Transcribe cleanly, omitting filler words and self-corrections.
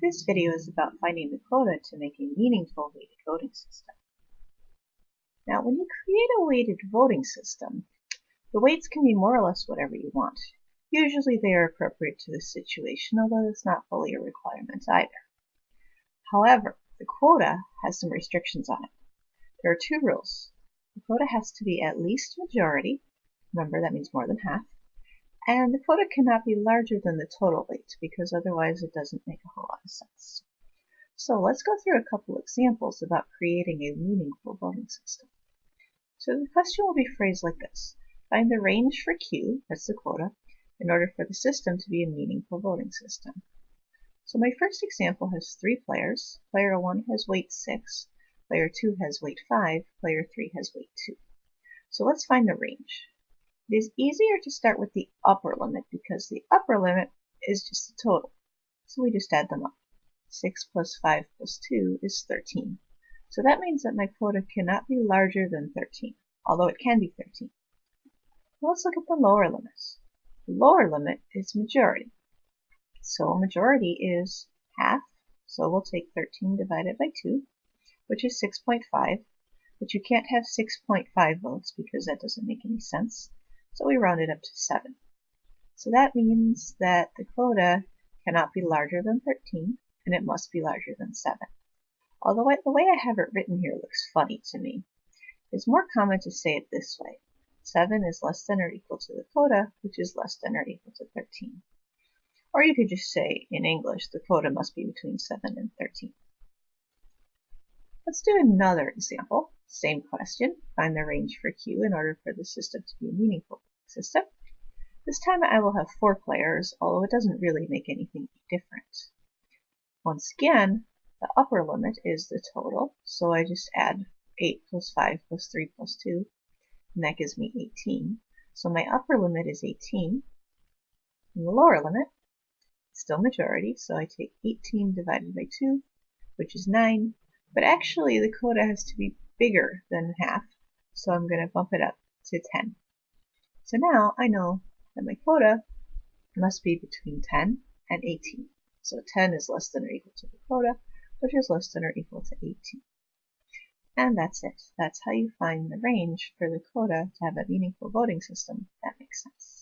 This video is about finding the quota to make a meaningful weighted voting system. Now, when you create a weighted voting system, the weights can be more or less whatever you want. Usually they are appropriate to the situation, although it's not fully a requirement either. However, the quota has some restrictions on it. There are two rules. The quota has to be at least majority, remember that means more than half, and the quota cannot be larger than the total weight because otherwise it doesn't make a whole lot of sense. So let's go through a couple examples about creating a meaningful voting system. So the question will be phrased like this. Find the range for Q, that's the quota, in order for the system to be a meaningful voting system. So my first example has 3 players. Player 1 has weight 6, player 2 has weight 5, player 3 has weight 2. So let's find the range. It is easier to start with the upper limit because the upper limit is just the total. So we just add them up. 6 plus 5 plus 2 is 13. So that means that my quota cannot be larger than 13, although it can be 13. Let's look at the lower limits. The lower limit is majority. So majority is half, so we'll take 13 divided by 2, which is 6.5, but you can't have 6.5 votes because that doesn't make any sense. So we round it up to 7. So that means that the quota cannot be larger than 13, and it must be larger than 7. Although the way I have it written here looks funny to me. It's more common to say it this way. 7 is less than or equal to the quota, which is less than or equal to 13. Or you could just say, in English, the quota must be between 7 and 13. Let's do another example. Same question. Find the range for Q in order for the system to be a meaningful system. This time I will have 4 players, although it doesn't really make anything different. Once again, the upper limit is the total, so I just add 8 plus 5 plus 3 plus 2, and that gives me 18. So my upper limit is 18. And the lower limit, still majority, so I take 18 divided by 2, which is 9. But actually the quota has to be bigger than half, so I'm going to bump it up to 10. So now I know that my quota must be between 10 and 18. So 10 is less than or equal to the quota, which is less than or equal to 18. And that's it. That's how you find the range for the quota to have a meaningful voting system that makes sense.